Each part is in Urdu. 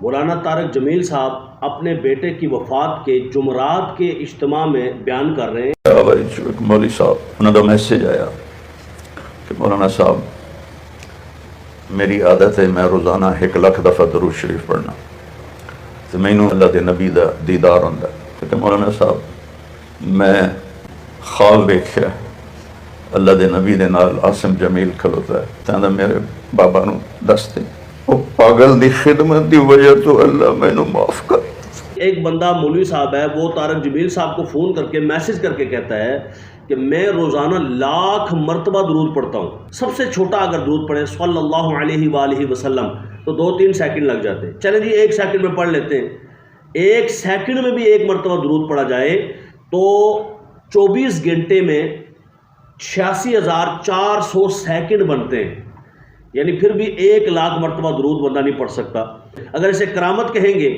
مولانا طارق جمیل صاحب اپنے بیٹے کی وفات کے جمعرات کے اجتماع میں بیان کر رہے ہیں۔ مولوی صاحب انہوں کا میسیج آیا کہ مولانا صاحب میری عادت ہے میں روزانہ 1 لاکھ دفعہ درود شریف پڑھنا، تو مینوں اللہ دے نبی دا دیدار ہوندا ہے کہ مولانا صاحب میں خواب ویکھیا اللہ دے نبی دے نال عاصم جمیل کھلوتا ہے، تاں میرے بابا نو دس دے وہ پاگل دی خدمت دی وجہ تو اللہ مینوں معاف کر۔ ایک بندہ مولوی صاحب ہے، وہ طارق جمیل صاحب کو فون کر کے میسج کر کے کہتا ہے کہ میں روزانہ 1,00,000 مرتبہ درود پڑھتا ہوں، سب سے چھوٹا اگر درود پڑھیں صلی اللہ علیہ وآلہ وسلم تو 2-3 سیکنڈ لگ جاتے ہیں۔ چلیں جی 1 سیکنڈ میں پڑھ لیتے ہیں، 1 سیکنڈ میں بھی 1 مرتبہ درود پڑھا جائے تو 24 گھنٹے میں 86,400 سیکنڈ بنتے ہیں، یعنی پھر بھی 1,00,000 مرتبہ درود بندہ نہیں پڑھ سکتا۔ اگر اسے کرامت کہیں گے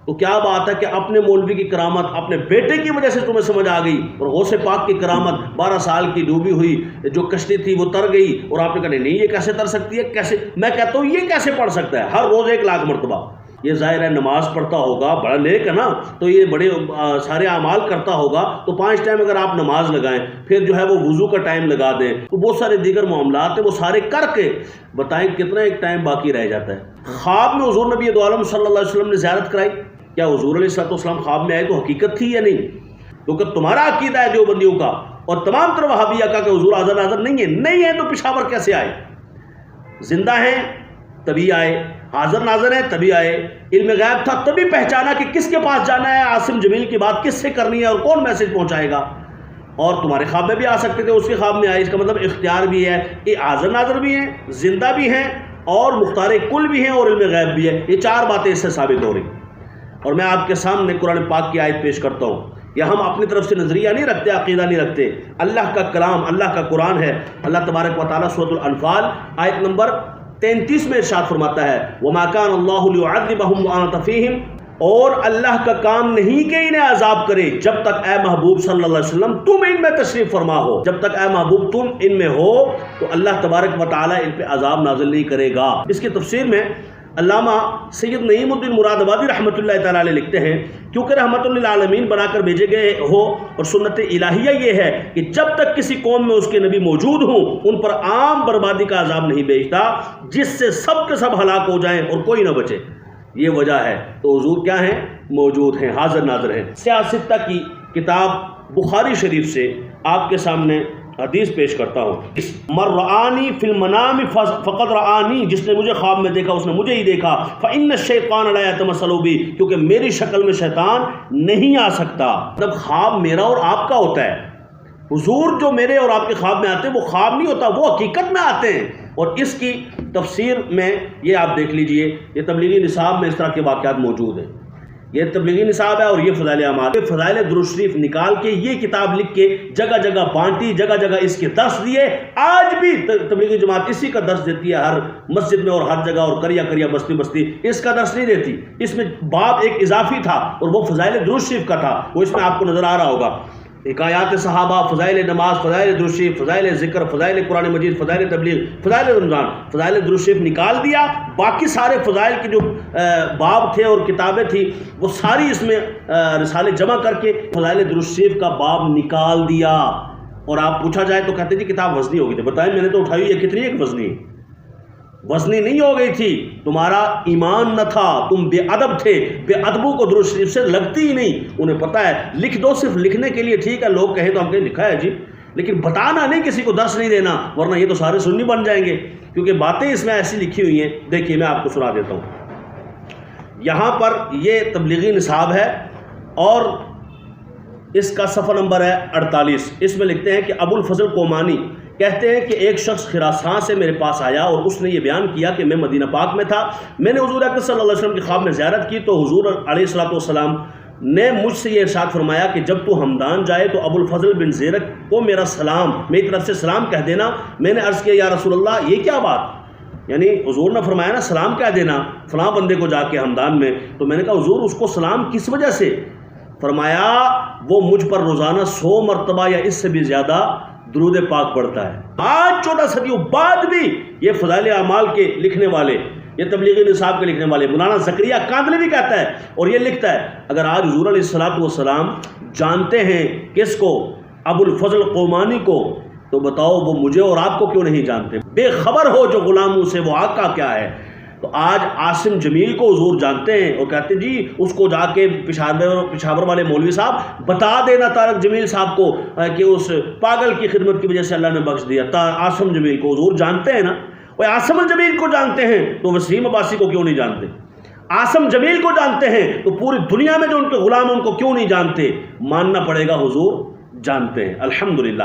تو کیا بات ہے کہ اپنے مولوی کی کرامت اپنے بیٹے کی وجہ سے تمہیں سمجھ آ گئی، اور غوث پاک کی کرامت 12 سال کی ڈوبی ہوئی جو کشتی تھی وہ تر گئی، اور آپ نے کہا نہیں یہ کیسے تر سکتی ہے، کیسے؟ میں کہتا ہوں یہ کیسے پڑھ سکتا ہے ہر روز 1,00,000 مرتبہ؟ یہ ظاہر ہے نماز پڑھتا ہوگا، بڑا نیک ہے نا، تو یہ بڑے سارے اعمال کرتا ہوگا، تو 5 ٹائم اگر آپ نماز لگائیں، پھر جو ہے وہ وضو کا ٹائم لگا دیں، تو بہت سارے دیگر معاملات ہیں وہ سارے کر کے بتائیں کتنا ایک ٹائم باقی رہ جاتا ہے۔ خواب میں حضور نبی دو عالم صلی اللہ علیہ وسلم نے زیارت کرائی، کیا حضور علیہ السلام خواب میں آئے تو حقیقت تھی یا نہیں؟ کیونکہ تمہارا عقیدہ ہے دیوبندیوں کا اور تمام طرح وہابیہ کا کہ حضور حاضر ناظر نہیں ہے تو پشاور کیسے آئے؟ زندہ ہیں تبھی آئے، حاضر ناظر ہیں تبھی آئے، علم غیب تھا تبھی پہچانا کہ کس کے پاس جانا ہے، عاصم جمیل کی بات کس سے کرنی ہے اور کون میسج پہنچائے گا۔ اور تمہارے خواب میں بھی آ سکتے تھے، اس کے خواب میں آئے، اس کا مطلب اختیار بھی ہے، یہ حاضر ناظر بھی ہیں، زندہ بھی ہیں، اور مختار کل بھی ہیں، اور علم غیب بھی ہے۔ یہ 4 باتیں اس سے ثابت ہو رہی۔ اور میں آپ کے سامنے قرآن پاک کی آیت پیش کرتا ہوں، یا ہم اپنی طرف سے نظریہ نہیں رکھتے، عقیدہ نہیں رکھتے، اللہ کا کلام، اللہ کا قرآن ہے۔ اللہ تبارک و تعالیٰ سورۃ الانفال آیت نمبر 33 میں ارشاد فرماتا ہے وَمَا كَانَ اللَّهُ لِيُعَذِّبَهُمْ وَأَنْتَ فِيهِمْ، اور اللہ کا کام نہیں کہ انہیں عذاب کرے جب تک اے محبوب صلی اللہ علیہ وسلم تم ان میں تشریف فرما ہو، جب تک اے محبوب تم ان میں ہو تو اللہ تبارک و تعالیٰ ان پہ عذاب نازل نہیں کرے گا۔ اس کی تفسیر میں علامہ سید نعیم الدین مراد آبادی رحمۃ اللہ تعالیٰ علیہ لکھتے ہیں کیونکہ رحمت للعالمین بنا کر بھیجے گئے ہو، اور سنت الہیہ یہ ہے کہ جب تک کسی قوم میں اس کے نبی موجود ہوں ان پر عام بربادی کا عذاب نہیں بھیجتا جس سے سب کے سب ہلاک ہو جائیں اور کوئی نہ بچے۔ یہ وجہ ہے، تو حضور کیا ہیں؟ موجود ہیں، حاضر ناظر ہیں۔ سیاستہ کی کتاب بخاری شریف سے آپ کے سامنے حدیث پیش کرتا ہوں، من رآنی فی المنام فقد رآنی، جس نے مجھے خواب میں دیکھا اس نے مجھے ہی دیکھا، فإن الشیطان لا یتمثل بی، کیونکہ میری شکل میں شیطان نہیں آ سکتا۔ جب خواب میرا اور آپ کا ہوتا ہے، حضور جو میرے اور آپ کے خواب میں آتے ہیں وہ خواب نہیں ہوتا، وہ حقیقت میں آتے ہیں۔ اور اس کی تفسیر میں یہ آپ دیکھ لیجئے، یہ تبلیغی نصاب میں اس طرح کے واقعات موجود ہیں، یہ تبلیغی نصاب ہے، اور یہ فضائل اعمال، فضائل درود شریف نکال کے یہ کتاب لکھ کے جگہ جگہ بانٹی، جگہ جگہ اس کے درس دیے۔ آج بھی تبلیغی جماعت اسی کا درس دیتی ہے، ہر مسجد میں اور ہر جگہ، اور کریا کریا بستی بستی اس کا درس نہیں دیتی۔ اس میں باب ایک اضافی تھا اور وہ فضائل درود شریف کا تھا، وہ اس میں آپ کو نظر آ رہا ہوگا، حکایات صحابہ، فضائل نماز، فضائل درود شریف، فضائل ذکر، فضائل قرآن مجید، فضائل تبلیغ، فضائل رمضان، فضائل درود شریف نکال دیا۔ باقی سارے فضائل کی جو باب تھے اور کتابیں تھیں وہ ساری اس میں رسالے جمع کر کے فضائل درود شریف کا باب نکال دیا۔ اور آپ پوچھا جائے تو کہتے جی کتاب وزنی ہو گئی تھی، بتائیں میں نے تو اٹھائی ہے، کتنی ایک وزنی؟ وزنی نہیں ہو گئی تھی، تمہارا ایمان نہ تھا، تم بے ادب تھے، بے ادبوں کو درود شریف سے لگتی ہی نہیں۔ انہیں پتہ ہے لکھ دو، صرف لکھنے کے لیے ٹھیک ہے، لوگ کہیں تو ہم کہیں لکھا ہے جی، لیکن بتانا نہیں، کسی کو درس نہیں دینا، ورنہ یہ تو سارے سنی بن جائیں گے، کیونکہ باتیں اس میں ایسی لکھی ہوئی ہیں۔ دیکھیے میں آپ کو سنا دیتا ہوں، یہاں پر یہ تبلیغی نصاب ہے اور اس کا صفحہ نمبر ہے 48۔ اس میں لکھتے ہیں کہ ابو الفضل کومانی کہتے ہیں کہ ایک شخص خراسان سے میرے پاس آیا اور اس نے یہ بیان کیا کہ میں مدینہ پاک میں تھا، میں نے حضور اکرم صلی اللہ علیہ وسلم کی خواب میں زیارت کی تو حضور علیہ السلام نے مجھ سے یہ ارشاد فرمایا کہ جب تو ہمدان جائے تو ابو الفضل بن زیرک کو میرا سلام، میری طرف سے سلام کہہ دینا۔ میں نے عرض کیا یا رسول اللہ یہ کیا بات، یعنی حضور نے فرمایا نا سلام کہہ دینا فلاں بندے کو جا کے ہمدان میں، تو میں نے کہا حضور اس کو سلام کس وجہ سے؟ فرمایا وہ مجھ پر روزانہ 100 مرتبہ یا اس سے بھی زیادہ درود پاک پڑھتا ہے۔ آج 14 صدیوں بعد بھی یہ فضائل اعمال کے لکھنے والے یہ تبلیغی نصاب کے لکھنے والے مولانا زکریا کاندلی بھی کہتا ہے اور یہ لکھتا ہے اگر آج حضور علیہ الصلوۃ والسلام جانتے ہیں کس کو؟ ابو الفضل قومانی کو، تو بتاؤ وہ مجھے اور آپ کو کیوں نہیں جانتے؟ بے خبر ہو جو غلاموں سے وہ آقا کیا ہے۔ تو آج عاصم جمیل کو حضور جانتے ہیں اور کہتے ہیں جی اس کو جا کے پشاور والے مولوی صاحب بتا دینا طارق جمیل صاحب کو کہ اس پاگل کی خدمت کی وجہ سے اللہ نے بخش دیا۔ عاصم جمیل کو حضور جانتے ہیں نا، وہ عاصم الجمیل کو جانتے ہیں تو وسیم عباسی کو کیوں نہیں جانتے؟ عاصم جمیل کو جانتے ہیں تو پوری دنیا میں جو ان کے غلام ہیں ان کو کیوں نہیں جانتے؟ ماننا پڑے گا حضور جانتے ہیں۔ الحمدللہ۔